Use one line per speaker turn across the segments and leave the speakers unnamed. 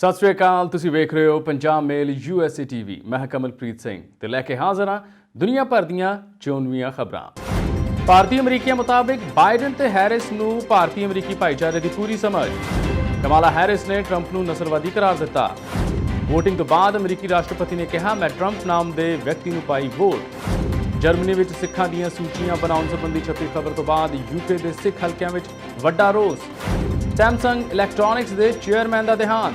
ਸਤਿ ਸ਼੍ਰੀ ਅਕਾਲ। ਤੁਸੀਂ ਵੇਖ ਰਹੇ ਹੋ ਪੰਜਾਬ ਮੇਲ USA TV। ਮੈਂ ਕਮਲਪ੍ਰੀਤ ਸਿੰਘ ਤੇ ਲੈ ਕੇ ਹਾਜ਼ਰ ਹਾਂ ਦੁਨੀਆ ਭਰ ਦੀਆਂ ਚੋਣਵੀਆਂ ਖਬਰਾਂ। ਭਾਰਤੀ ਅਮਰੀਕੀਆਂ ਮੁਤਾਬਿਕ ਬਾਈਡਨ ਤੇ ਹੈਰਿਸ ਨੂੰ ਭਾਰਤੀ ਅਮਰੀਕੀ ਭਾਈਚਾਰੇ ਦੀ ਪੂਰੀ ਸਮਝ। ਕਮਾਲਾ ਹੈਰਿਸ ਨੇ ਟਰੰਪ ਨੂੰ ਨਸਲਵਾਦੀ ਕਰਾਰ ਦਿੱਤਾ। ਵੋਟਿੰਗ ਤੋਂ ਬਾਅਦ ਅਮਰੀਕੀ ਰਾਸ਼ਟਰਪਤੀ ਨੇ ਕਿਹਾ, ਮੈਂ ਟਰੰਪ ਨਾਮ ਦੇ ਵਿਅਕਤੀ ਨੂੰ ਪਾਈ ਵੋਟ। ਜਰਮਨੀ ਵਿੱਚ ਸਿੱਖਾਂ ਦੀਆਂ ਸੂਚੀਆਂ ਬਣਾਉਣ ਸੰਬੰਧੀ ਛਪੀ ਖਬਰ ਤੋਂ ਬਾਅਦ UK ਦੇ ਸਿੱਖ ਹਲਕਿਆਂ ਵਿੱਚ ਵੱਡਾ ਰੋਸ। ਸੈਮਸੰਗ ਇਲੈਕਟ੍ਰੋਨਿਕਸ ਦੇ ਚੇਅਰਮੈਨ ਦਾ ਦੇਹਾਂਤ।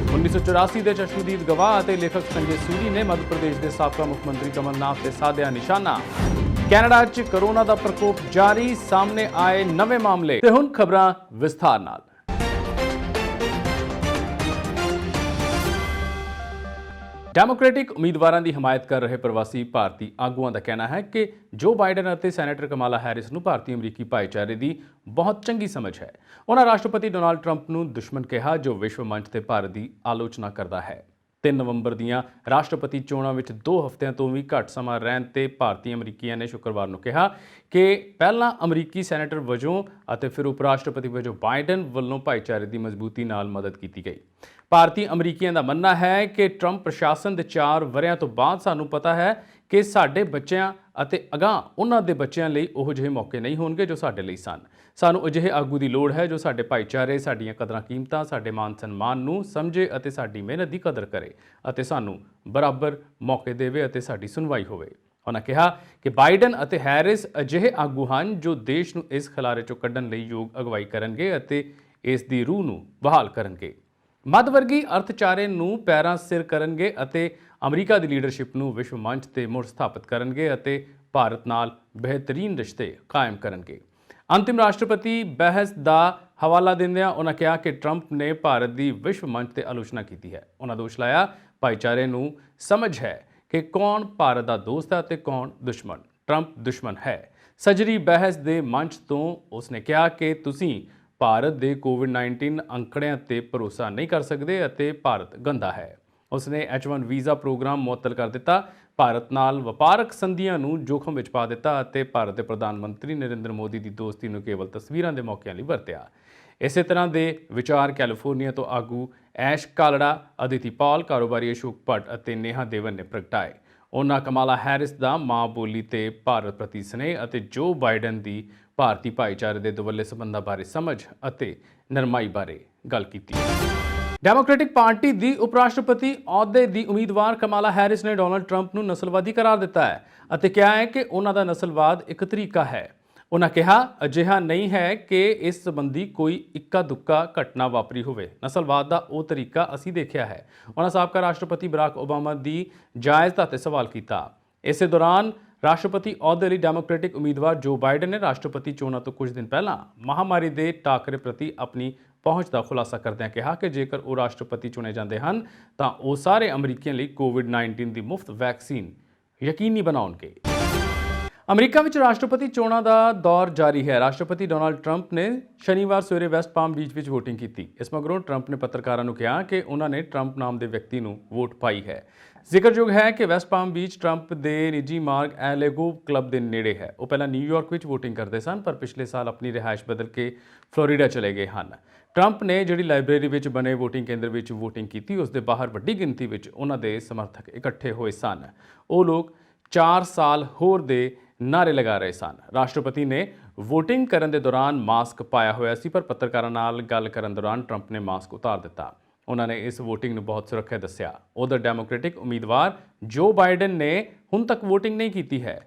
1984 ਦੇ ਚਸ਼ਮਦੀਦ ਗਵਾਹ ਅਤੇ ਲੇਖਕ ਸੰਜੇ ਸੂਰੀ ਨੇ ਮੱਧ ਪ੍ਰਦੇਸ਼ ਦੇ ਸਾਬਕਾ ਮੁੱਖ ਮੰਤਰੀ ਕਮਲਨਾਥ ਤੇ ਸਾਧਿਆ ਨਿਸ਼ਾਨਾ। ਕੈਨੇਡਾ 'ਚ ਕੋਰੋਨਾ ਦਾ ਪ੍ਰਕੋਪ ਜਾਰੀ, ਸਾਹਮਣੇ ਆਏ ਨਵੇਂ ਮਾਮਲੇ। ਤੇ ਹੁਣ ਖਬਰਾਂ ਵਿਸਥਾਰ ਨਾਲ। ਡੈਮੋਕ੍ਰੈਟਿਕ ਉਮੀਦਵਾਰਾਂ ਦੀ ਹਮਾਇਤ ਕਰ ਰਹੇ ਪ੍ਰਵਾਸੀ ਭਾਰਤੀ ਆਗੂਆਂ ਦਾ ਕਹਿਣਾ ਹੈ ਕਿ ਜੋ ਬਾਈਡਨ ਅਤੇ ਸੈਨੇਟਰ ਕਮਾਲਾ ਹੈਰਿਸ ਨੂੰ ਭਾਰਤੀ ਅਮਰੀਕੀ ਭਾਈਚਾਰੇ ਦੀ ਬਹੁਤ ਚੰਗੀ ਸਮਝ ਹੈ। ਉਹਨਾਂ ਰਾਸ਼ਟਰਪਤੀ ਡੋਨਾਲਡ ਟਰੰਪ ਨੂੰ ਦੁਸ਼ਮਣ ਕਿਹਾ, ਜੋ ਵਿਸ਼ਵ ਮੰਚ ਤੇ ਭਾਰਤ ਦੀ ਆਲੋਚਨਾ ਕਰਦਾ ਹੈ। 3 ਨਵੰਬਰ ਦੀਆਂ ਰਾਸ਼ਟਰਪਤੀ ਚੋਣਾਂ ਵਿੱਚ 2 ਹਫ਼ਤਿਆਂ ਤੋਂ ਵੀ ਘੱਟ ਸਮਾਂ ਰਹਿਣ ਤੇ ਭਾਰਤੀ ਅਮਰੀਕੀਆਂ ਨੇ ਸ਼ੁੱਕਰਵਾਰ ਨੂੰ ਕਿਹਾ ਕਿ ਪਹਿਲਾਂ ਅਮਰੀਕੀ ਸੈਨੇਟਰ ਵਜੋਂ ਅਤੇ ਫਿਰ ਉਪ ਰਾਸ਼ਟਰਪਤੀ ਵਜੋਂ ਬਾਈਡਨ ਵੱਲੋਂ ਭਾਈਚਾਰੇ ਦੀ ਮਜ਼ਬੂਤੀ ਨਾਲ ਮਦਦ ਕੀਤੀ ਗਈ। ਭਾਰਤੀ ਅਮਰੀਕੀਆਂ ਦਾ ਮੰਨਣਾ ਹੈ ਕਿ ਟਰੰਪ ਪ੍ਰਸ਼ਾਸਨ ਦੇ 4 ਵਰ੍ਹਿਆਂ ਤੋਂ ਬਾਅਦ ਸਾਨੂੰ ਪਤਾ ਹੈ ਕਿ ਸਾਡੇ ਬੱਚਿਆਂ ਅਤੇ ਅਗਾਂਹ ਉਹਨਾਂ ਦੇ ਬੱਚਿਆਂ ਲਈ ਉਹੋ ਜਿਹੇ ਮੌਕੇ ਨਹੀਂ ਹੋਣਗੇ ਜੋ ਸਾਡੇ ਲਈ ਸਨ। ਸਾਨੂੰ ਅਜਿਹੇ ਆਗੂ ਦੀ ਲੋੜ ਹੈ ਜੋ ਸਾਡੇ ਭਾਈਚਾਰੇ, ਸਾਡੀਆਂ ਕਦਰਾਂ ਕੀਮਤਾਂ, ਸਾਡੇ ਮਾਨ ਸਨਮਾਨ ਨੂੰ ਸਮਝੇ ਅਤੇ ਸਾਡੀ ਮਿਹਨਤ ਦੀ ਕਦਰ ਕਰੇ ਅਤੇ ਸਾਨੂੰ ਬਰਾਬਰ ਮੌਕੇ ਦੇਵੇ ਅਤੇ ਸਾਡੀ ਸੁਣਵਾਈ ਹੋਵੇ। ਉਹਨਾਂ ਕਿਹਾ ਕਿ ਬਾਈਡਨ ਅਤੇ ਹੈਰਿਸ ਅਜਿਹੇ ਆਗੂ ਹਨ ਜੋ ਦੇਸ਼ ਨੂੰ ਇਸ ਖਿਲਾਰੇ ਚੋਂ ਕੱਢਣ ਲਈ ਯੋਗ ਅਗਵਾਈ ਕਰਨਗੇ ਅਤੇ ਇਸ ਦੀ ਰੂਹ ਨੂੰ ਬਹਾਲ ਕਰਨਗੇ। ਮੱਧ ਵਰਗੀ ਅਰਥਚਾਰੇ ਨੂੰ ਪੈਰਾਂ ਸਿਰ ਕਰਨਗੇ ਅਤੇ ਅਮਰੀਕਾ ਦੀ ਲੀਡਰਸ਼ਿਪ ਨੂੰ ਵਿਸ਼ਵ ਮੰਚ ਤੇ ਮੁੜ ਸਥਾਪਿਤ ਕਰਨਗੇ ਅਤੇ ਭਾਰਤ ਨਾਲ ਬਿਹਤਰੀਨ ਰਿਸ਼ਤੇ ਕਾਇਮ ਕਰਨਗੇ। ਅੰਤਿਮ ਰਾਸ਼ਟਰਪਤੀ ਬਹਿਸ ਦਾ ਹਵਾਲਾ ਦਿੰਦਿਆਂ ਉਹਨਾਂ ਕਿਹਾ ਕਿ ਟਰੰਪ ਨੇ ਭਾਰਤ ਦੀ ਵਿਸ਼ਵ ਮੰਚ ਤੇ ਆਲੋਚਨਾ ਕੀਤੀ ਹੈ। ਉਹਨਾਂ ਦੋਸ਼ ਲਾਇਆ, ਭਾਈਚਾਰੇ ਨੂੰ ਸਮਝ ਹੈ ਕਿ ਕੌਣ ਭਾਰਤ ਦਾ ਦੋਸਤ ਹੈ ਅਤੇ ਕੌਣ ਦੁਸ਼ਮਣ। ਟਰੰਪ ਦੁਸ਼ਮਣ ਹੈ। ਸਜਰੀ ਬਹਿਸ ਦੇ ਮੰਚ ਤੋਂ ਉਸਨੇ ਕਿਹਾ ਕਿ ਤੁਸੀਂ ਭਾਰਤ ਦੇ ਕੋਵਿਡ-19 ਅੰਕੜਿਆਂ ਤੇ ਭਰੋਸਾ ਨਹੀਂ ਕਰ ਸਕਦੇ ਅਤੇ ਭਾਰਤ ਗੰਦਾ ਹੈ। ਉਸਨੇ H1 ਵੀਜ਼ਾ ਪ੍ਰੋਗਰਾਮ ਮੁਅੱਤਲ ਕਰ ਦਿੱਤਾ, ਭਾਰਤ ਨਾਲ ਵਪਾਰਕ ਸੰਧੀਆਂ ਨੂੰ ਜੋਖਮ ਵਿੱਚ ਪਾ ਦਿੱਤਾ ਅਤੇ ਭਾਰਤ ਦੇ ਪ੍ਰਧਾਨ ਮੰਤਰੀ ਨਰਿੰਦਰ ਮੋਦੀ ਦੀ ਦੋਸਤੀ ਨੂੰ ਕੇਵਲ ਤਸਵੀਰਾਂ ਦੇ ਮੌਕਿਆਂ ਲਈ ਵਰਤਿਆ। ਇਸੇ ਤਰ੍ਹਾਂ ਦੇ ਵਿਚਾਰ ਕੈਲੀਫੋਰਨੀਆ ਤੋਂ ਆਗੂ ਐਸ਼ ਕਾਲੜਾ, ਅਦਿਤੀ ਪਾਲ, ਕਾਰੋਬਾਰੀ ਅਸ਼ੋਕ ਭੱਟ ਅਤੇ ਨੇਹਾ ਦੇਵਨ ਨੇ ਪ੍ਰਗਟਾਏ। ਉਹਨਾਂ ਕਮਾਲਾ ਹੈਰਿਸ ਦਾ ਮਾਂ ਬੋਲੀ ਤੇ ਭਾਰਤ ਪ੍ਰਤੀ ਸਨੇਹ ਅਤੇ ਜੋ ਬਾਈਡਨ ਦੀ ਭਾਰਤੀ ਭਾਈਚਾਰੇ ਦੇ ਦੁਵੱਲੇ ਸੰਬੰਧਾਂ ਬਾਰੇ ਸਮਝ ਅਤੇ ਨਰਮਾਈ ਬਾਰੇ ਗੱਲ ਕੀਤੀ। ਡੈਮੋਕ੍ਰੈਟਿਕ ਪਾਰਟੀ ਦੀ ਉਪ ਰਾਸ਼ਟਰਪਤੀ ਅਹੁਦੇ ਦੀ ਉਮੀਦਵਾਰ ਕਮਾਲਾ ਹੈਰਿਸ ਨੇ ਡੋਨਾਲਡ ਟਰੰਪ ਨੂੰ ਨਸਲਵਾਦੀ ਕਰਾਰ ਦਿੱਤਾ ਹੈ ਅਤੇ ਕਿਹਾ ਹੈ ਕਿ ਉਹਨਾਂ ਦਾ ਨਸਲਵਾਦ ਇੱਕ ਤਰੀਕਾ ਹੈ। ਉਹਨਾਂ ਕਿਹਾ, ਅਜਿਹਾ ਨਹੀਂ ਹੈ ਕਿ ਇਸ ਸੰਬੰਧੀ ਕੋਈ ਇੱਕਾ ਦੁੱਕਾ ਘਟਨਾ ਵਾਪਰੀ ਹੋਵੇ। ਨਸਲਵਾਦ ਦਾ ਉਹ ਤਰੀਕਾ ਅਸੀਂ ਦੇਖਿਆ ਹੈ। ਉਹਨਾਂ ਸਾਬਕਾ ਰਾਸ਼ਟਰਪਤੀ ਬਰਾਕ ਓਬਾਮਾ ਦੀ ਜਾਇਜ਼ਤਾ ਤੇ ਸਵਾਲ ਕੀਤਾ। ਇਸੇ ਦੌਰਾਨ ਰਾਸ਼ਟਰਪਤੀ ਅਹੁਦੇ ਲਈ ਡੈਮੋਕ੍ਰੈਟਿਕ ਉਮੀਦਵਾਰ ਜੋ ਬਾਈਡਨ ਨੇ ਰਾਸ਼ਟਰਪਤੀ ਚੋਣਾਂ ਤੋਂ ਕੁਝ ਦਿਨ ਪਹਿਲਾਂ ਮਹਾਮਾਰੀ ਦੇ ਟਾਕਰੇ ਪ੍ਰਤੀ ਆਪਣੀ ਪਹੁੰਚ ਦਾ ਖੁਲਾਸਾ ਕਰਦਿਆਂ ਕਿਹਾ ਕਿ ਜੇਕਰ ਉਹ ਰਾਸ਼ਟਰਪਤੀ ਚੁਣੇ ਜਾਂਦੇ ਹਨ ਤਾਂ ਉਹ ਸਾਰੇ ਅਮਰੀਕੀਆਂ ਲਈ ਕੋਵਿਡ-19 ਦੀ ਮੁਫਤ ਵੈਕਸੀਨ ਯਕੀਨੀ ਬਣਾਉਣਗੇ। ਅਮਰੀਕਾ ਵਿੱਚ ਰਾਸ਼ਟਰਪਤੀ ਚੋਣਾਂ ਦਾ ਦੌਰ ਜਾਰੀ ਹੈ। ਰਾਸ਼ਟਰਪਤੀ ਡੋਨਾਲਡ ਟਰੰਪ ਨੇ ਸ਼ਨੀਵਾਰ ਸਵੇਰੇ ਵੈਸਟ ਪਾਮ ਬੀਚ ਵਿੱਚ ਵੋਟਿੰਗ ਕੀਤੀ। ਇਸ ਮਗਰੋਂ ਟਰੰਪ ਨੇ ਪੱਤਰਕਾਰਾਂ ਨੂੰ ਕਿਹਾ ਕਿ ਉਹਨਾਂ ਨੇ ਟਰੰਪ ਨਾਮ ਦੇ ਵਿਅਕਤੀ ਨੂੰ ਵੋਟ ਪਾਈ ਹੈ। ਜ਼ਿਕਰਯੋਗ ਹੈ ਕਿ ਵੈਸਟ ਪਾਮ ਬੀਚ ਟਰੰਪ ਦੇ ਨਿੱਜੀ ਮਾਰਗ ਐਲੇਗੋ ਕਲੱਬ ਦੇ ਨੇੜੇ ਹੈ। ਉਹ ਪਹਿਲਾਂ ਨਿਊਯਾਰਕ ਵਿੱਚ ਵੋਟਿੰਗ ਕਰਦੇ ਸਨ ਪਰ ਪਿਛਲੇ ਸਾਲ ਆਪਣੀ ਰਿਹਾਇਸ਼ ਬਦਲ ਕੇ ਫਲੋਰੀਡਾ ਚਲੇ ਗਏ ਹਨ। ਟਰੰਪ ਨੇ ਜਿਹੜੀ ਲਾਇਬ੍ਰੇਰੀ ਵਿੱਚ ਬਣੇ ਵੋਟਿੰਗ ਕੇਂਦਰ ਵਿੱਚ ਵੋਟਿੰਗ ਕੀਤੀ, ਉਸ ਦੇ ਬਾਹਰ ਵੱਡੀ ਗਿਣਤੀ ਵਿੱਚ ਉਹਨਾਂ ਦੇ ਸਮਰਥਕ ਇਕੱਠੇ ਹੋਏ ਸਨ। ਉਹ ਲੋਕ 4 ਸਾਲ ਹੋਰ ਦੇ ਨਾਅਰੇ ਲਗਾ ਰਹੇ ਸਨ। ਰਾਸ਼ਟਰਪਤੀ ਨੇ ਵੋਟਿੰਗ ਕਰਨ ਦੇ ਦੌਰਾਨ ਮਾਸਕ ਪਾਇਆ ਹੋਇਆ ਸੀ ਪਰ ਪੱਤਰਕਾਰਾਂ ਨਾਲ ਗੱਲ ਕਰਨ ਦੌਰਾਨ ਟਰੰਪ ਨੇ ਮਾਸਕ ਉਤਾਰ ਦਿੱਤਾ। ਉਹਨਾਂ ਨੇ ਇਸ ਵੋਟਿੰਗ ਨੂੰ ਬਹੁਤ ਸੁਰੱਖਿਅਤ ਦੱਸਿਆ। ਉਧਰ ਡੈਮੋਕ੍ਰੈਟਿਕ ਉਮੀਦਵਾਰ ਜੋ ਬਾਈਡਨ ਨੇ ਹੁਣ ਤੱਕ ਵੋਟਿੰਗ ਨਹੀਂ ਕੀਤੀ ਹੈ।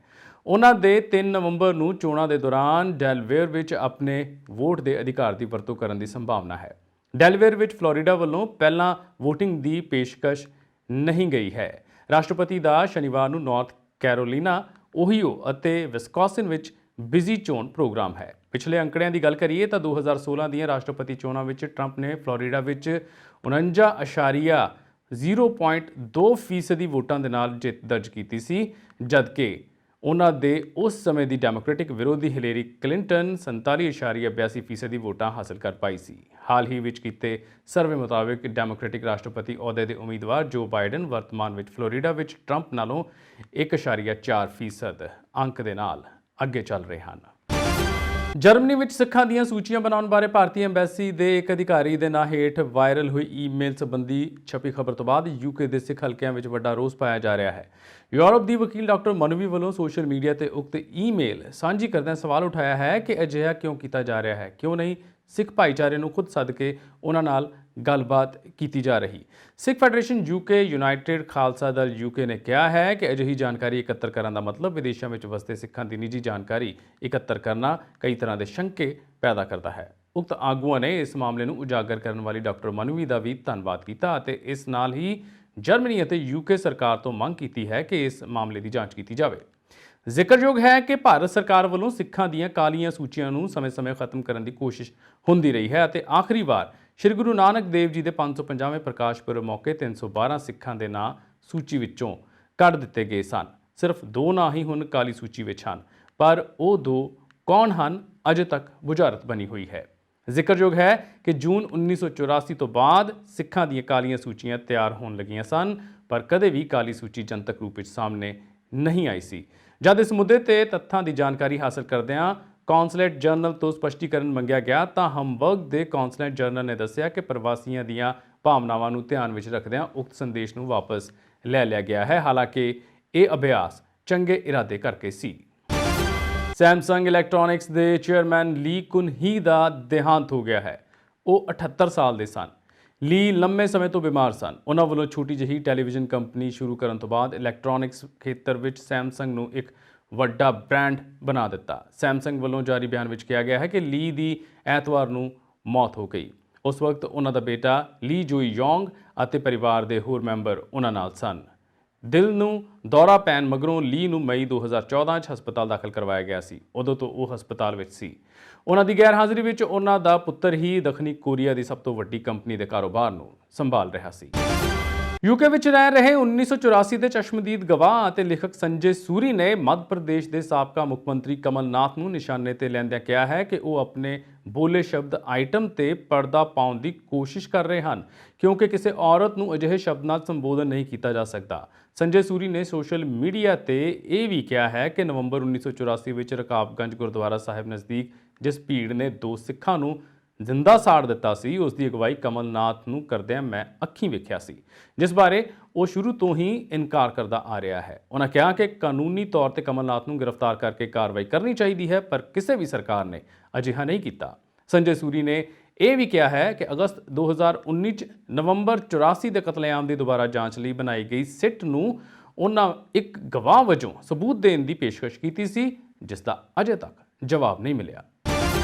ਉਹਨਾਂ ਦੇ 3 ਨਵੰਬਰ ਨੂੰ ਚੋਣਾਂ ਦੇ ਦੌਰਾਨ ਡੈਲਵੇਅਰ ਵਿੱਚ ਆਪਣੇ ਵੋਟ ਦੇ ਅਧਿਕਾਰ ਦੀ ਵਰਤੋਂ ਕਰਨ ਦੀ ਸੰਭਾਵਨਾ ਹੈ। ਡੈਲਵੇਅਰ ਵਿੱਚ ਫਲੋਰੀਡਾ ਵੱਲੋਂ ਪਹਿਲਾਂ ਵੋਟਿੰਗ ਦੀ ਪੇਸ਼ਕਸ਼ ਨਹੀਂ ਗਈ ਹੈ। ਰਾਸ਼ਟਰਪਤੀ ਦਾ ਸ਼ਨੀਵਾਰ ਨੂੰ ਨਾਰਥ ਕੈਰੋਲੀਨਾ, ਓਹੀਓ ਅਤੇ ਵਿਸਕੌਨਸਿਨ ਵਿੱਚ ਬਿਜ਼ੀ ਚੋਣ ਪ੍ਰੋਗਰਾਮ ਹੈ। ਪਿਛਲੇ ਅੰਕੜਿਆਂ ਦੀ ਗੱਲ ਕਰੀਏ ਤਾਂ 2016 ਦੀਆਂ ਰਾਸ਼ਟਰਪਤੀ ਚੋਣਾਂ ਵਿੱਚ ਟਰੰਪ ਨੇ ਫਲੋਰੀਡਾ ਵਿੱਚ 49.02% ਵੋਟਾਂ ਦੇ ਨਾਲ ਜਿੱਤ ਦਰਜ ਕੀਤੀ ਸੀ, ਜਦਕਿ ਉਹਨਾਂ ਦੇ ਉਸ ਸਮੇਂ ਦੀ ਡੈਮੋਕ੍ਰੈਟਿਕ ਵਿਰੋਧੀ ਹਿਲੇਰੀ ਕਲਿੰਟਨ 47.82% ਵੋਟਾਂ ਹਾਸਲ ਕਰ ਪਾਈ ਸੀ। ਹਾਲ ਹੀ ਵਿੱਚ ਕੀਤੇ ਸਰਵੇ ਮੁਤਾਬਿਕ ਡੈਮੋਕ੍ਰੈਟਿਕ ਰਾਸ਼ਟਰਪਤੀ ਅਹੁਦੇ ਦੇ ਉਮੀਦਵਾਰ ਜੋ ਬਾਈਡਨ ਵਰਤਮਾਨ ਵਿੱਚ ਫਲੋਰੀਡਾ ਵਿੱਚ ਟਰੰਪ ਨਾਲੋਂ 1.4% ਅੰਕ ਦੇ ਨਾਲ ਅੱਗੇ ਚੱਲ ਰਹੇ ਹਨ। ਜਰਮਨੀ ਵਿੱਚ ਸਿੱਖਾਂ ਦੀਆਂ ਸੂਚੀਆਂ ਬਣਾਉਣ ਬਾਰੇ ਭਾਰਤੀ ਐਮਬੈਸੀ ਦੇ ਇੱਕ ਅਧਿਕਾਰੀ ਦੇ ਨਾਂ ਹੇਠ ਵਾਇਰਲ ਹੋਈ ਈਮੇਲ ਸੰਬੰਧੀ ਛਪੀ ਖਬਰ ਤੋਂ ਬਾਅਦ ਯੂਕੇ ਦੇ ਸਿੱਖ ਹਲਕਿਆਂ ਵਿੱਚ ਵੱਡਾ ਰੋਸ ਪਾਇਆ ਜਾ ਰਿਹਾ ਹੈ। ਯੂਰਪ ਦੀ ਵਕੀਲ ਡਾਕਟਰ ਮਨਵੀ ਵੱਲੋਂ ਸੋਸ਼ਲ ਮੀਡੀਆ ਤੇ ਉਕਤ ਈਮੇਲ ਸਾਂਝੀ ਕਰਦਿਆਂ ਸਵਾਲ ਉਠਾਇਆ ਹੈ ਕਿ ਅਜਿਹਾ ਕਿਉਂ ਕੀਤਾ ਜਾ ਰਿਹਾ ਹੈ, ਕਿਉਂ ਨਹੀਂ ਸਿੱਖ ਭਾਈਚਾਰੇ ਨੂੰ ਖੁਦ ਸੱਦ ਕੇ ਉਹਨਾਂ ਨਾਲ ਗੱਲਬਾਤ ਕੀਤੀ ਜਾ ਰਹੀ। Sikh Federation UK, United Khalsa Dal UK ਨੇ ਕਿਹਾ ਹੈ ਕਿ ਅਜਿਹੀ ਜਾਣਕਾਰੀ ਇਕੱਤਰ ਕਰਨ ਦਾ ਮਤਲਬ ਵਿਦੇਸ਼ਾਂ ਵਿੱਚ ਵਸਦੇ ਸਿੱਖਾਂ ਦੀ ਨਿੱਜੀ ਜਾਣਕਾਰੀ ਇਕੱਤਰ ਕਰਨਾ ਕਈ ਤਰ੍ਹਾਂ ਦੇ ਸ਼ੰਕੇ ਪੈਦਾ ਕਰਦਾ ਹੈ। ਉਕਤ ਆਗੂਆਂ ਨੇ ਇਸ ਮਾਮਲੇ ਨੂੰ ਉਜਾਗਰ ਕਰਨ ਵਾਲੀ ਡਾਕਟਰ ਮਨਵੀ ਦਾ ਵੀ ਧੰਨਵਾਦ ਕੀਤਾ ਅਤੇ ਇਸ ਨਾਲ ਹੀ ਜਰਮਨੀ ਅਤੇ ਯੂਕੇ ਸਰਕਾਰ ਤੋਂ ਮੰਗ ਕੀਤੀ ਹੈ ਕਿ ਇਸ ਮਾਮਲੇ ਦੀ ਜਾਂਚ ਕੀਤੀ ਜਾਵੇ। ਜ਼ਿਕਰਯੋਗ ਹੈ ਕਿ ਭਾਰਤ ਸਰਕਾਰ ਵੱਲੋਂ ਸਿੱਖਾਂ ਦੀਆਂ ਕਾਲੀਆਂ ਸੂਚੀਆਂ ਨੂੰ ਸਮੇਂ-ਸਮੇਂ ਖਤਮ ਕਰਨ ਦੀ ਕੋਸ਼ਿਸ਼ ਹੁੰਦੀ ਰਹੀ ਹੈ ਅਤੇ ਆਖਰੀ ਵਾਰ ਸ਼੍ਰੀ ਗੁਰੂ ਨਾਨਕ ਦੇਵ ਜੀ ਦੇ 550ਵੇਂ ਪ੍ਰਕਾਸ਼ ਪੁਰਬ ਮੌਕੇ 312 ਸਿੱਖਾਂ ਦੇ ਨਾਂ ਸੂਚੀ ਵਿੱਚੋਂ ਕੱਢ ਦਿੱਤੇ ਗਏ ਸਨ। ਸਿਰਫ 2 ਨਾਂ ਹੀ ਹੁਣ ਕਾਲੀ ਸੂਚੀ ਵਿੱਚ ਹਨ, ਪਰ ਉਹ 2 ਕੌਣ ਹਨ ਅਜੇ ਤੱਕ ਬੁਝਾਰਤ ਬਣੀ ਹੋਈ ਹੈ। ਜ਼ਿਕਰਯੋਗ ਹੈ ਕਿ ਜੂਨ 1984 ਤੋਂ ਬਾਅਦ ਸਿੱਖਾਂ ਦੀਆਂ ਕਾਲੀਆਂ ਸੂਚੀਆਂ ਤਿਆਰ ਹੋਣ ਲੱਗੀਆਂ ਸਨ, ਪਰ ਕਦੇ ਵੀ ਕਾਲੀ ਸੂਚੀ ਜਨਤਕ ਰੂਪ ਵਿੱਚ ਸਾਹਮਣੇ ਨਹੀਂ ਆਈ ਸੀ। ਜਦ ਇਸ ਮੁੱਦੇ ਤੇ ਤੱਥਾਂ ਦੀ ਜਾਣਕਾਰੀ ਹਾਸਲ ਕਰਦਿਆਂ ਕੌਂਸਲੇਟ ਜਨਰਲ ਤੋਂ ਸਪਸ਼ਟੀਕਰਨ ਮੰਗਿਆ ਗਿਆ ਤਾਂ ਹੰਬਰਗ ਦੇ ਕੌਂਸਲੇਟ ਜਨਰਲ ਨੇ ਦੱਸਿਆ ਕਿ ਪ੍ਰਵਾਸੀਆਂ ਦੀਆਂ ਭਾਵਨਾਵਾਂ ਨੂੰ ਧਿਆਨ ਵਿੱਚ ਰੱਖਦਿਆਂ ਉਕਤ ਸੰਦੇਸ਼ ਨੂੰ ਵਾਪਸ ਲੈ ਲਿਆ ਗਿਆ ਹੈ। ਹਾਲਾਂਕਿ ਇਹ ਅਭਿਆਸ ਚੰਗੇ ਇਰਾਦੇ ਕਰਕੇ ਸੀ। ਸੈਮਸੰਗ ਇਲੈਕਟ੍ਰੋਨਿਕਸ ਦੇ ਚੇਅਰਮੈਨ ਲੀ ਕੁਨ ਹੀ ਦਾ ਦੇਹਾਂਤ ਹੋ ਗਿਆ ਹੈ। ਉਹ 78 ਸਾਲ ਦੇ ਸਨ। ਲੀ ਲੰਮੇ ਸਮੇਂ ਤੋਂ ਬਿਮਾਰ ਸਨ। ਉਹਨਾਂ ਵੱਲੋਂ ਛੋਟੀ ਜਿਹੀ ਟੈਲੀਵਿਜ਼ਨ ਕੰਪਨੀ ਸ਼ੁਰੂ ਕਰਨ ਤੋਂ ਬਾਅਦ ਇਲੈਕਟ੍ਰੋਨਿਕਸ ਖੇਤਰ ਵਿੱਚ ਸੈਮਸੰਗ ਨੂੰ ਇੱਕ ਵੱਡਾ ਬ੍ਰਾਂਡ ਬਣਾ ਦਿੱਤਾ। ਸੈਮਸੰਗ ਵੱਲੋਂ ਜਾਰੀ ਬਿਆਨ ਵਿੱਚ ਕਿਹਾ ਗਿਆ ਹੈ ਕਿ ਲੀ ਦੀ ਐਤਵਾਰ ਨੂੰ ਮੌਤ ਹੋ ਗਈ। ਉਸ ਵਕਤ ਉਹਨਾਂ ਦਾ ਬੇਟਾ ਲੀ ਜੋਈ ਯੋਂਗ ਅਤੇ ਪਰਿਵਾਰ ਦੇ ਹੋਰ ਮੈਂਬਰ ਉਹਨਾਂ ਨਾਲ ਸਨ। ਦਿਲ ਨੂੰ ਦੌਰਾ ਪੈਣ ਮਗਰੋਂ ਲੀ ਨੂੰ ਮਈ 2014 'ਚ ਹਸਪਤਾਲ ਦਾਖਲ ਕਰਵਾਇਆ ਗਿਆ ਸੀ। ਉਦੋਂ ਤੋਂ ਉਹ ਹਸਪਤਾਲ ਵਿੱਚ ਸੀ। ਉਹਨਾਂ ਦੀ ਗੈਰ ਹਾਜ਼ਰੀ ਵਿੱਚ ਉਹਨਾਂ ਦਾ ਪੁੱਤਰ ਹੀ ਦੱਖਣੀ ਕੋਰੀਆ ਦੀ ਸਭ ਤੋਂ ਵੱਡੀ ਕੰਪਨੀ ਦੇ ਕਾਰੋਬਾਰ ਨੂੰ ਸੰਭਾਲ ਰਿਹਾ ਸੀ। ਯੂਕੇ ਵਿੱਚ ਰਹਿ ਰਹੇ 1984 ਦੇ ਚਸ਼ਮਦੀਦ ਗਵਾਹ ਅਤੇ ਲੇਖਕ ਸੰਜੇ ਸੂਰੀ ਨੇ ਮੱਧ ਪ੍ਰਦੇਸ਼ ਦੇ ਸਾਬਕਾ ਮੁੱਖ ਮੰਤਰੀ ਕਮਲ ਨਾਥ ਨੂੰ ਨਿਸ਼ਾਨੇ ਤੇ ਲੈਂਦਿਆਂ ਕਿਹਾ ਹੈ ਕਿ ਉਹ ਆਪਣੇ ਬੋਲੇ ਸ਼ਬਦ ਆਈਟਮ ਤੇ ਪਰਦਾ ਪਾਉਣ ਦੀ ਕੋਸ਼ਿਸ਼ ਕਰ ਰਹੇ ਹਨ, ਕਿਉਂਕਿ ਕਿਸੇ ਔਰਤ ਨੂੰ ਅਜਿਹੇ ਸ਼ਬਦ ਨਾਲ ਸੰਬੋਧਨ ਨਹੀਂ ਕੀਤਾ ਜਾ ਸਕਦਾ। ਸੰਜੇ ਸੂਰੀ ਨੇ ਸੋਸ਼ਲ ਮੀਡੀਆ ਤੇ ਇਹ ਵੀ ਕਿਹਾ ਹੈ ਕਿ ਨਵੰਬਰ 1984 ਵਿੱਚ ਰਕਾਬਗੰਜ ਗੁਰਦੁਆਰਾ ਸਾਹਿਬ ਨਜ਼ਦੀਕ ਜਿਸ ਭੀੜ ਨੇ 2 ਸਿੱਖਾਂ ਨੂੰ ਜ਼ਿੰਦਾ ਸਾੜ ਦਿੱਤਾ ਸੀ, ਉਸ ਦੀ ਅਗਵਾਈ ਕਮਲ ਨਾਥ ਨੂੰ ਕਰਦਿਆਂ ਮੈਂ ਅੱਖੀਂ ਵੇਖਿਆ ਸੀ, ਜਿਸ ਬਾਰੇ ਉਹ ਸ਼ੁਰੂ ਤੋਂ ਹੀ ਇਨਕਾਰ ਕਰਦਾ ਆ ਰਿਹਾ ਹੈ। ਉਹਨਾਂ ਕਿਹਾ ਕਿ ਕਾਨੂੰਨੀ ਤੌਰ ਤੇ ਕਮਲ ਨਾਥ ਨੂੰ ਗ੍ਰਿਫਤਾਰ ਕਰਕੇ ਕਾਰਵਾਈ ਕਰਨੀ ਚਾਹੀਦੀ ਹੈ, ਪਰ ਕਿਸੇ ਵੀ ਸਰਕਾਰ ਨੇ ਅਜਿਹਾ ਨਹੀਂ ਕੀਤਾ। ਸੰਜੇ ਸੂਰੀ ਨੇ ਇਹ ਵੀ ਕਿਹਾ ਹੈ ਕਿ ਅਗਸਤ 2019 ਚ ਨਵੰਬਰ 84 ਦੇ ਕਤਲੇਆਮ ਦੀ ਦੁਬਾਰਾ ਜਾਂਚ ਲਈ ਬਣਾਈ ਗਈ ਸਿੱਟ ਨੂੰ ਉਹਨਾਂ ਇੱਕ ਗਵਾਹ ਵਜੋਂ ਸਬੂਤ ਦੇਣ ਦੀ ਪੇਸ਼ਕਸ਼ ਕੀਤੀ ਸੀ, ਜਿਸ ਦਾ ਅਜੇ ਤੱਕ ਜਵਾਬ ਨਹੀਂ ਮਿਲਿਆ।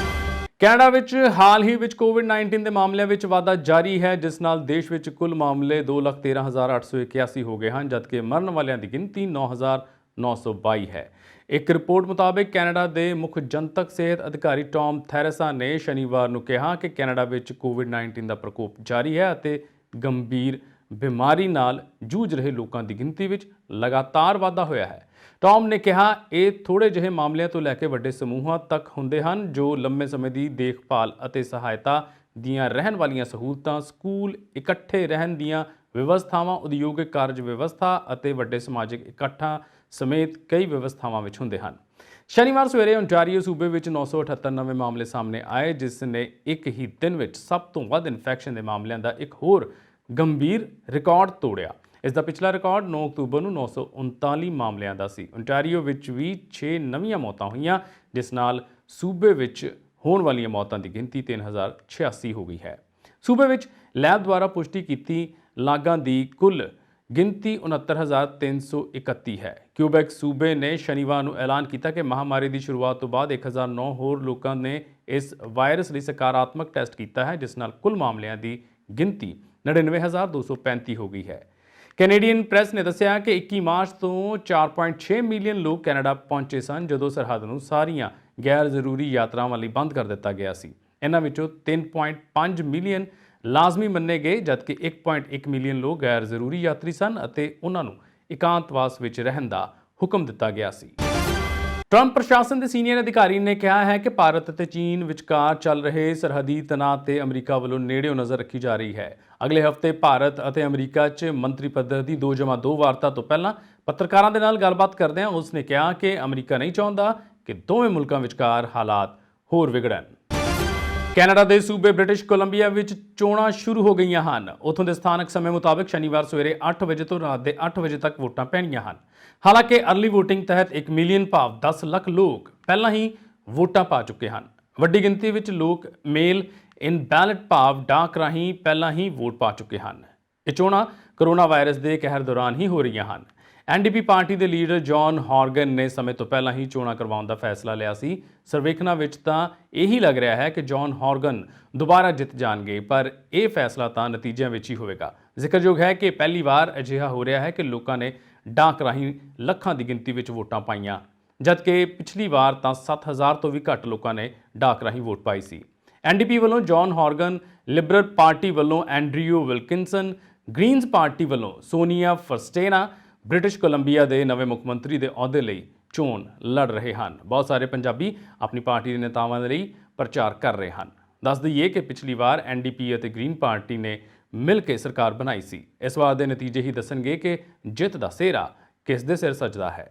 ਕੈਨੇਡਾ ਵਿੱਚ ਹਾਲ ਹੀ ਵਿੱਚ ਕੋਵਿਡ-19 ਦੇ ਮਾਮਲਿਆਂ ਵਿੱਚ ਵਾਧਾ ਜਾਰੀ ਹੈ, ਜਿਸ ਨਾਲ ਦੇਸ਼ ਵਿੱਚ ਕੁੱਲ ਮਾਮਲੇ 2,13,881 ਹੋ ਗਏ ਹਨ, ਜਦਕਿ ਮਰਨ ਵਾਲਿਆਂ ਦੀ ਗਿਣਤੀ 9,922 ਹੈ। ਇੱਕ ਰਿਪੋਰਟ ਮੁਤਾਬਕ ਕੈਨੇਡਾ ਦੇ ਮੁੱਖ ਜਨਤਕ ਸਿਹਤ ਅਧਿਕਾਰੀ ਟੌਮ ਥੈਰੇਸਾ ਨੇ ਸ਼ਨੀਵਾਰ ਨੂੰ ਕਿਹਾ ਕਿ ਕੈਨੇਡਾ ਵਿੱਚ ਕੋਵਿਡ-19 ਦਾ ਪ੍ਰਕੋਪ ਜਾਰੀ ਹੈ ਅਤੇ ਗੰਭੀਰ ਬਿਮਾਰੀ ਨਾਲ ਜੂਝ ਰਹੇ ਲੋਕਾਂ ਦੀ ਗਿਣਤੀ ਵਿੱਚ ਲਗਾਤਾਰ ਵਾਧਾ ਹੋਇਆ ਹੈ। ਟੌਮ ਨੇ ਕਿਹਾ ਇਹ ਥੋੜੇ ਜਿਹੇ ਮਾਮਲਿਆਂ ਤੋਂ ਲੈ ਕੇ ਵੱਡੇ ਸਮੂਹਾਂ ਤੱਕ ਹੁੰਦੇ ਹਨ, ਜੋ ਲੰਮੇ ਸਮੇਂ ਦੀ ਦੇਖਭਾਲ ਅਤੇ ਸਹਾਇਤਾ ਦੀਆਂ ਰਹਿਣ ਵਾਲੀਆਂ ਸਹੂਲਤਾਂ, ਸਕੂਲ, ਇਕੱਠੇ ਰਹਿਣ ਦੀਆਂ ਵਿਵਸਥਾਵਾਂ, ਉਦਯੋਗਿਕ ਕਾਰਜ ਵਿਵਸਥਾ ਅਤੇ ਵੱਡੇ ਸਮਾਜਿਕ ਇਕੱਠਾਂ ਸਮੇਤ ਕਈ ਵਿਵਸਥਾਵਾਂ ਵਿੱਚ ਹੁੰਦੇ ਹਨ। ਸ਼ਨੀਵਾਰ ਸਵੇਰੇ ਓਨਟਾਰੀਓ ਸੂਬੇ ਵਿੱਚ 978 ਨਵੇਂ ਮਾਮਲੇ ਸਾਹਮਣੇ ਆਏ, ਜਿਸ ਨੇ ਇੱਕ ਹੀ ਦਿਨ ਵਿੱਚ ਸਭ ਤੋਂ ਵੱਧ ਇਨਫੈਕਸ਼ਨ ਦੇ ਮਾਮਲਿਆਂ ਦਾ ਇੱਕ ਹੋਰ ਗੰਭੀਰ ਰਿਕਾਰਡ ਤੋੜਿਆ। ਇਸ ਦਾ ਪਿਛਲਾ ਰਿਕਾਰਡ 9 ਅਕਤੂਬਰ ਨੂੰ 939 ਮਾਮਲਿਆਂ ਦਾ ਸੀ। ਓਨਟਾਰੀਓ ਵਿੱਚ ਵੀ 6 ਨਵੀਆਂ ਮੌਤਾਂ ਹੋਈਆਂ, ਜਿਸ ਨਾਲ ਸੂਬੇ ਵਿੱਚ ਹੋਣ ਵਾਲੀਆਂ ਮੌਤਾਂ ਦੀ ਗਿਣਤੀ 3086 ਹੋ ਗਈ ਹੈ। ਸੂਬੇ ਵਿੱਚ ਲੈਬ ਦੁਆਰਾ ਪੁਸ਼ਟੀ ਕੀਤੀ ਲਾਗਾਂ ਦੀ ਕੁੱਲ ਗਿਣਤੀ 69,331 ਹੈ। ਕਿਊਬੈਕ ਸੂਬੇ ਨੇ ਸ਼ਨੀਵਾਰ ਨੂੰ ਐਲਾਨ ਕੀਤਾ ਕਿ ਮਹਾਮਾਰੀ ਦੀ ਸ਼ੁਰੂਆਤ ਤੋਂ ਬਾਅਦ 1009 ਹੋਰ ਲੋਕਾਂ ਨੇ ਇਸ ਵਾਇਰਸ ਲਈ ਸਕਾਰਾਤਮਕ ਟੈਸਟ ਕੀਤਾ ਹੈ, ਜਿਸ ਨਾਲ ਕੁੱਲ ਮਾਮਲਿਆਂ ਦੀ ਗਿਣਤੀ 99,235 ਹੋ ਗਈ ਹੈ। ਕੈਨੇਡੀਅਨ ਪ੍ਰੈਸ ਨੇ ਦੱਸਿਆ ਕਿ 21 ਮਾਰਚ ਤੋਂ 4.6 ਮਿਲੀਅਨ ਲੋਕ ਕੈਨੇਡਾ ਪਹੁੰਚੇ ਸਨ, ਜਦੋਂ ਸਰਹੱਦ ਨੂੰ ਸਾਰੀਆਂ ਗੈਰ ਜ਼ਰੂਰੀ ਯਾਤਰਾਵਾਂ ਲਈ ਬੰਦ ਕਰ ਦਿੱਤਾ ਗਿਆ ਸੀ। ਇਹਨਾਂ ਵਿੱਚੋਂ 3.5 ਮਿਲੀਅਨ ਲਾਜ਼ਮੀ ਮੰਨੇ ਗਏ, ਜਦਕਿ 1.1 ਮਿਲੀਅਨ ਲੋਕ ਗੈਰ ਜ਼ਰੂਰੀ ਯਾਤਰੀ ਸਨ ਅਤੇ ਉਹਨਾਂ ਨੂੰ ਇਕਾਂਤਵਾਸ ਵਿੱਚ ਰਹਿਣ ਦਾ ਹੁਕਮ ਦਿੱਤਾ ਗਿਆ ਸੀ। ਟਰੰਪ ਪ੍ਰਸ਼ਾਸਨ ਦੇ ਸੀਨੀਅਰ ਅਧਿਕਾਰੀ ਨੇ ਕਿਹਾ ਹੈ ਕਿ ਭਾਰਤ ਅਤੇ ਚੀਨ ਵਿਚਕਾਰ ਚੱਲ ਰਹੇ ਸਰਹੱਦੀ ਤਣਾਅ ਤੇ ਅਮਰੀਕਾ ਵੱਲੋਂ ਨੇੜਿਓਂ ਨਜ਼ਰ ਰੱਖੀ ਜਾ ਰਹੀ ਹੈ। ਅਗਲੇ ਹਫ਼ਤੇ ਭਾਰਤ ਅਤੇ ਅਮਰੀਕਾ 'ਚ ਮੰਤਰੀ ਪੱਧਰ ਦੀ 2+2 ਵਾਰਤਾ ਤੋਂ ਪਹਿਲਾਂ ਪੱਤਰਕਾਰਾਂ ਦੇ ਨਾਲ ਗੱਲਬਾਤ ਕਰਦਿਆਂ ਉਸ ਨੇ ਕਿਹਾ ਕਿ ਅਮਰੀਕਾ ਨਹੀਂ ਚਾਹੁੰਦਾ ਕਿ ਦੋਵੇਂ ਮੁਲਕਾਂ ਵਿਚਕਾਰ ਹਾਲਾਤ ਹੋਰ ਵਿਗੜਨ। ਕੈਨੇਡਾ ਦੇ ਸੂਬੇ ਬ੍ਰਿਟਿਸ਼ ਕੋਲੰਬੀਆ ਵਿੱਚ ਚੋਣਾਂ ਸ਼ੁਰੂ ਹੋ ਗਈਆਂ ਹਨ। ਉੱਥੋਂ ਦੇ ਸਥਾਨਕ ਸਮੇਂ ਮੁਤਾਬਕ ਸ਼ਨੀਵਾਰ ਸਵੇਰੇ 8 ਵਜੇ ਤੋਂ ਰਾਤ ਦੇ 8 ਵਜੇ ਤੱਕ ਵੋਟਾਂ ਪੈਣੀਆਂ ਹਨ। ਹਾਲਾਂਕਿ ਅਰਲੀ ਵੋਟਿੰਗ ਤਹਿਤ 1 ਮਿਲੀਅਨ ਭਾਵ 10 ਲੱਖ ਲੋਕ ਪਹਿਲਾਂ ਹੀ ਵੋਟਾਂ ਪਾ ਚੁੱਕੇ ਹਨ। ਵੱਡੀ ਗਿਣਤੀ ਵਿੱਚ ਲੋਕ ਮੇਲ ਇਨ ਬੈਲਟ ਭਾਵ ਡਾਕ ਰਾਹੀਂ ਪਹਿਲਾਂ ਹੀ ਵੋਟ ਪਾ ਚੁੱਕੇ ਹਨ। ਇਹ ਚੋਣਾਂ ਕਰੋਨਾ ਵਾਇਰਸ ਦੇ ਕਹਿਰ ਦੌਰਾਨ ਹੀ ਹੋ ਰਹੀਆਂ ਹਨ। ਐਨਡੀਪੀ ਪਾਰਟੀ ਦੇ ਲੀਡਰ ਜੌਨ ਹੌਰਗਨ ਨੇ ਸਮੇਂ ਤੋਂ ਪਹਿਲਾਂ ਹੀ ਚੋਣਾਂ ਕਰਵਾਉਣ ਦਾ ਫੈਸਲਾ ਲਿਆ ਸੀ। ਸਰਵੇਖਣਾਂ ਵਿੱਚ ਤਾਂ ਇਹੀ ਲੱਗ ਰਿਹਾ ਹੈ ਕਿ ਜੌਨ ਹੌਰਗਨ ਦੁਬਾਰਾ ਜਿੱਤ ਜਾਣਗੇ, ਪਰ ਇਹ ਫੈਸਲਾ ਤਾਂ ਨਤੀਜਿਆਂ ਵਿੱਚ ਹੀ ਹੋਵੇਗਾ। ਜ਼ਿਕਰਯੋਗ ਹੈ ਕਿ ਪਹਿਲੀ ਵਾਰ ਅਜਿਹਾ ਹੋ ਰਿਹਾ ਹੈ ਕਿ ਲੋਕਾਂ ਨੇ ਡਾਕ ਰਾਹੀਂ ਲੱਖਾਂ ਦੀ ਗਿਣਤੀ ਵਿੱਚ ਵੋਟਾਂ ਪਾਈਆਂ, ਜਦਕਿ ਪਿਛਲੀ ਵਾਰ ਤਾਂ 7000 ਤੋਂ ਵੀ ਘੱਟ ਲੋਕਾਂ ਨੇ ਡਾਕ ਰਾਹੀਂ ਵੋਟ ਪਾਈ ਸੀ। ਐਨਡੀਪੀ ਵੱਲੋਂ ਜੌਨ ਹੌਰਗਨ, ਲਿਬਰਲ ਪਾਰਟੀ ਵੱਲੋਂ ਐਂਡਰਿਊ ਵਿਲਕਿੰਸਨ, ਗ੍ਰੀਨਜ਼ ਪਾਰਟੀ ਵੱਲੋਂ ਸੋਨੀਆ ਫਰਸਟੇਨਾ ਬ੍ਰਿਟਿਸ਼ ਕੋਲੰਬੀਆ ਦੇ ਨਵੇਂ ਮੁੱਖ ਮੰਤਰੀ ਦੇ ਅਹੁਦੇ ਲਈ ਚੋਣ ਲੜ ਰਹੇ ਹਨ। ਬਹੁਤ ਸਾਰੇ ਪੰਜਾਬੀ ਆਪਣੀ ਪਾਰਟੀ ਦੇ ਨੇਤਾਵਾਂ ਦੇ ਲਈ ਪ੍ਰਚਾਰ ਕਰ ਰਹੇ ਹਨ। ਦੱਸ ਦਈਏ ਕਿ ਪਿਛਲੀ ਵਾਰ ਐਨਡੀਪੀ ਅਤੇ ਗ੍ਰੀਨ ਪਾਰਟੀ ਨੇ ਮਿਲ ਕੇ ਸਰਕਾਰ ਬਣਾਈ ਸੀ। ਇਸ ਵਾਰ ਦੇ ਨਤੀਜੇ ਹੀ ਦੱਸਣਗੇ ਕਿ ਜਿੱਤ ਦਾ ਸਿਹਰਾ ਕਿਸ ਦੇ ਸਿਰ ਸੱਜਦਾ ਹੈ।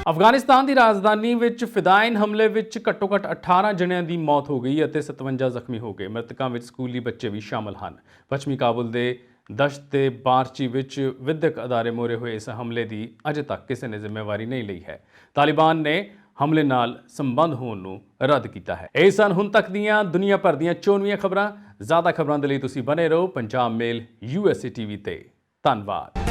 ਅਫਗਾਨਿਸਤਾਨ ਦੀ ਰਾਜਧਾਨੀ ਵਿੱਚ ਫਿਦਾਇਨ ਹਮਲੇ ਵਿੱਚ ਘੱਟੋ-ਘੱਟ 18 ਜਣਿਆਂ ਦੀ ਮੌਤ ਹੋ ਗਈ ਅਤੇ 57 ਜ਼ਖਮੀ ਹੋ ਗਏ। ਮ੍ਰਿਤਕਾਂ ਵਿੱਚ ਸਕੂਲੀ ਬੱਚੇ ਵੀ ਸ਼ਾਮਲ ਹਨ। ਪੱਛਮੀ ਕਾਬੁਲ ਦੇ ਦਸ਼ਤ ਤੇ ਬਾਰਚੀ ਵਿੱਚ ਵਿਦਿਅਕ ਅਦਾਰੇ ਮੋਹਰੇ ਹੋਏ ਇਸ ਹਮਲੇ ਦੀ ਅਜੇ ਤੱਕ ਕਿਸੇ ਨੇ ਜ਼ਿੰਮੇਵਾਰੀ ਨਹੀਂ ਲਈ ਹੈ। ਤਾਲਿਬਾਨ ਨੇ ਹਮਲੇ ਨਾਲ ਸੰਬੰਧ ਹੋਣ ਨੂੰ ਰੱਦ ਕੀਤਾ ਹੈ। ਇਹ ਸਨ ਹੁਣ ਤੱਕ ਦੀਆਂ ਦੁਨੀਆ ਭਰ ਦੀਆਂ ਚੋਣਵੀਆਂ ਖਬਰਾਂ। ਜ਼ਿਆਦਾ ਖਬਰਾਂ ਦੇ ਲਈ ਤੁਸੀਂ ਬਨੇ ਰਹੋ ਪੰਜਾਬ ਮੇਲ USA TV ਤੇ। ਧੰਨਵਾਦ।